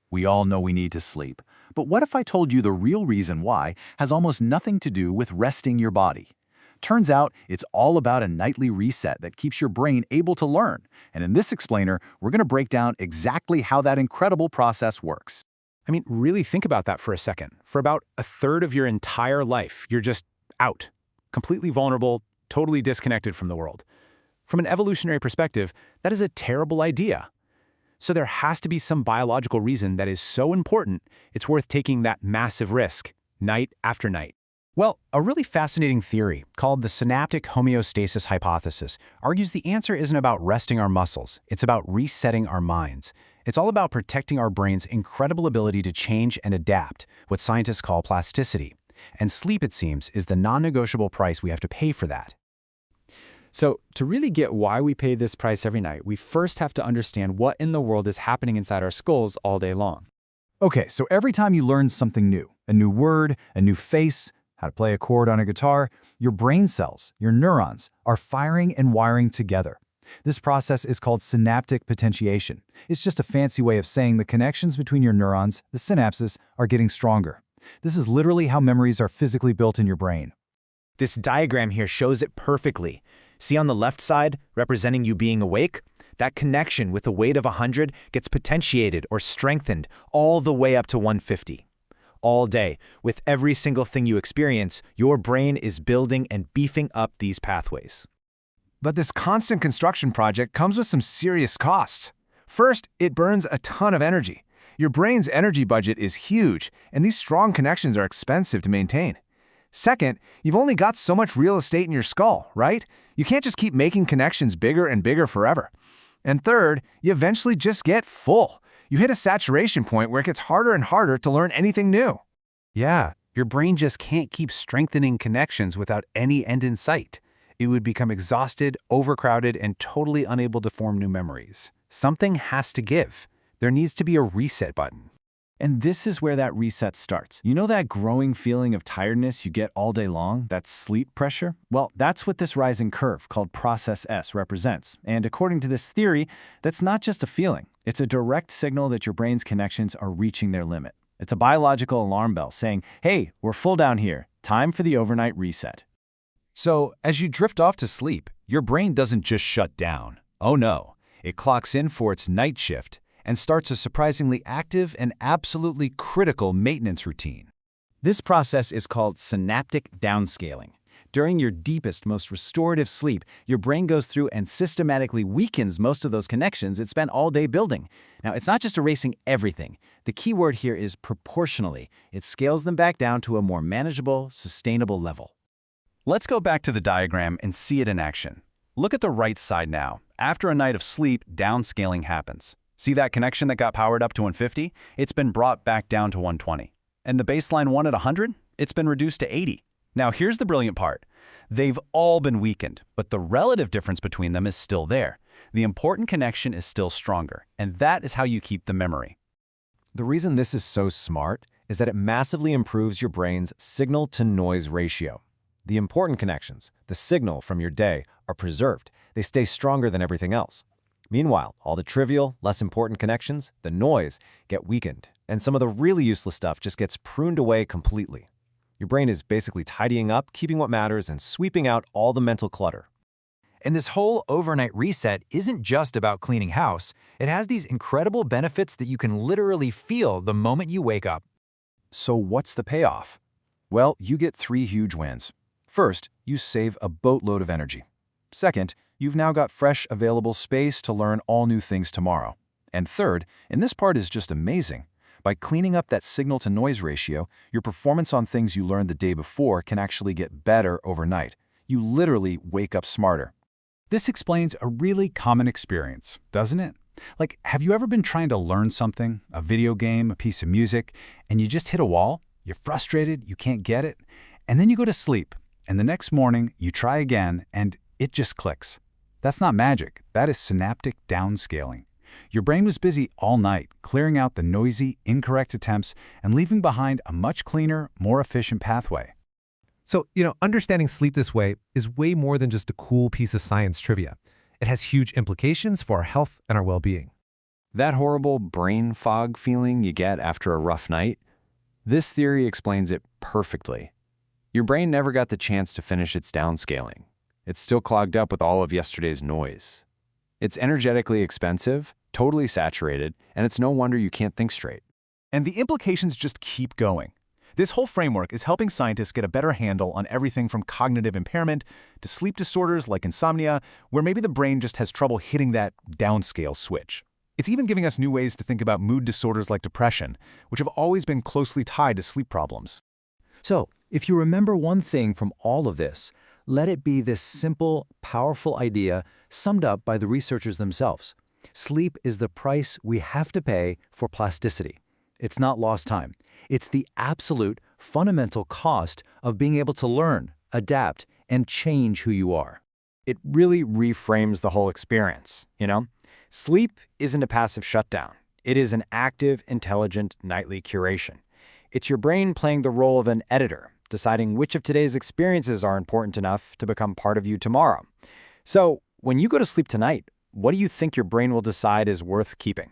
We all know we need to sleep. But what if I told you the real reason why has almost nothing to do with resting your body? Turns out it's all about a nightly reset that keeps your brain able to learn. And in this explainer, we're going to break down exactly how that incredible process works. I mean, really think about that for a second. For about a third of your entire life, you're just out, completely vulnerable, totally disconnected from the world. From an evolutionary perspective, that is a terrible idea. So there has to be some biological reason that is so important, it's worth taking that massive risk, night after night. Well, a really fascinating theory called the synaptic homeostasis hypothesis argues the answer isn't about resting our muscles, it's about resetting our minds. It's all about protecting our brain's incredible ability to change and adapt, what scientists call plasticity. And sleep, it seems, is the non-negotiable price we have to pay for that. So, to really get why we pay this price every night, we first have to understand what in the world is happening inside our skulls all day long. Okay, so every time you learn something new, a new word, a new face, how to play a chord on a guitar, your brain cells, your neurons, are firing and wiring together. This process is called synaptic potentiation. It's just a fancy way of saying the connections between your neurons, the synapses, are getting stronger. This is literally how memories are physically built in your brain. This diagram here shows it perfectly. See on the left side, representing you being awake? That connection with a weight of 100 gets potentiated or strengthened all the way up to 150. All day, with every single thing you experience, your brain is building and beefing up these pathways. But this constant construction project comes with some serious costs. First, it burns a ton of energy. Your brain's energy budget is huge, and these strong connections are expensive to maintain. Second, you've only got so much real estate in your skull, right? You can't just keep making connections bigger and bigger forever. And third, you eventually just get full. You hit a saturation point where it gets harder and harder to learn anything new. Yeah, your brain just can't keep strengthening connections without any end in sight. It would become exhausted, overcrowded, and totally unable to form new memories. Something has to give. There needs to be a reset button. And this is where that reset starts. You know that growing feeling of tiredness you get all day long, that sleep pressure? Well, that's what this rising curve called process S represents. And according to this theory, that's not just a feeling. It's a direct signal that your brain's connections are reaching their limit. It's a biological alarm bell saying, hey, we're full down here. Time for the overnight reset. So, as you drift off to sleep, your brain doesn't just shut down. Oh no, it clocks in for its night shift and starts a surprisingly active and absolutely critical maintenance routine. This process is called synaptic downscaling. During your deepest, most restorative sleep, your brain goes through and systematically weakens most of those connections it spent all day building. Now, it's not just erasing everything. The key word here is proportionally. It scales them back down to a more manageable, sustainable level. Let's go back to the diagram and see it in action. Look at the right side now. After a night of sleep, downscaling happens. See that connection that got powered up to 150? It's been brought back down to 120. And the baseline one at 100? It's been reduced to 80. Now here's the brilliant part. They've all been weakened, but the relative difference between them is still there. The important connection is still stronger, and that is how you keep the memory. The reason this is so smart is that it massively improves your brain's signal-to-noise ratio. The important connections, the signal from your day, are preserved. They stay stronger than everything else. Meanwhile, all the trivial, less important connections, the noise, get weakened, and some of the really useless stuff just gets pruned away completely. Your brain is basically tidying up, keeping what matters, and sweeping out all the mental clutter. And this whole overnight reset isn't just about cleaning house. It has these incredible benefits that you can literally feel the moment you wake up. So what's the payoff? Well, you get 3 huge wins. First, you save a boatload of energy. Second, you've now got fresh, available space to learn all new things tomorrow. And third, and this part is just amazing, by cleaning up that signal-to-noise ratio, your performance on things you learned the day before can actually get better overnight. You literally wake up smarter. This explains a really common experience, doesn't it? Like, have you ever been trying to learn something, a video game, a piece of music, and you just hit a wall? You're frustrated, you can't get it, and then you go to sleep, and the next morning you try again, and it just clicks. That's not magic, that is synaptic downscaling. Your brain was busy all night, clearing out the noisy, incorrect attempts and leaving behind a much cleaner, more efficient pathway. So, understanding sleep this way is way more than just a cool piece of science trivia. It has huge implications for our health and our well-being. That horrible brain fog feeling you get after a rough night? This theory explains it perfectly. Your brain never got the chance to finish its downscaling. It's still clogged up with all of yesterday's noise. It's energetically expensive, totally saturated, and it's no wonder you can't think straight. And the implications just keep going. This whole framework is helping scientists get a better handle on everything from cognitive impairment to sleep disorders like insomnia, where maybe the brain just has trouble hitting that downscale switch. It's even giving us new ways to think about mood disorders like depression, which have always been closely tied to sleep problems. So, if you remember one thing from all of this, let it be this simple, powerful idea summed up by the researchers themselves. Sleep is the price we have to pay for plasticity. It's not lost time. It's the absolute, fundamental cost of being able to learn, adapt, and change who you are. It really reframes the whole experience, you know? Sleep isn't a passive shutdown. It is an active, intelligent, nightly curation. It's your brain playing the role of an editor, deciding which of today's experiences are important enough to become part of you tomorrow. So, when you go to sleep tonight, what do you think your brain will decide is worth keeping?